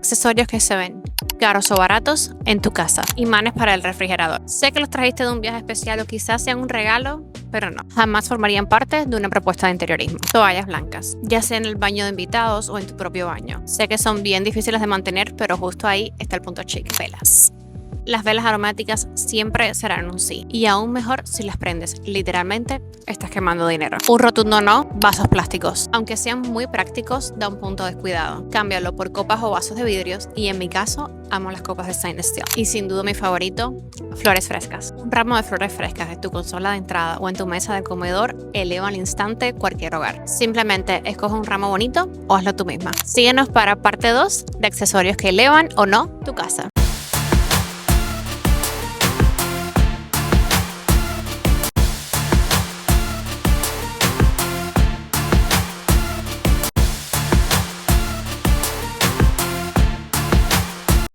Accesorios que se ven caros o baratos en tu casa. Imanes para el refrigerador. Sé que los trajiste de un viaje especial o quizás sean un regalo, pero no. Jamás formarían parte de una propuesta de interiorismo. Toallas blancas, ya sea en el baño de invitados o en tu propio baño. Sé que son bien difíciles de mantener, pero justo ahí está el punto chic. Velas. Las velas aromáticas siempre serán un sí, y aún mejor si las prendes. Literalmente estás quemando dinero. Un rotundo no. Vasos plásticos. Aunque sean muy prácticos, da un punto descuidado. Cámbialo por copas o vasos de vidrios, y en mi caso amo las copas de stainless steel. Y sin duda mi favorito, flores frescas. Un ramo de flores frescas en tu consola de entrada o en tu mesa de comedor eleva al instante cualquier hogar. Simplemente escoge un ramo bonito o hazlo tú misma. Síguenos para parte 2 de accesorios que elevan o no tu casa.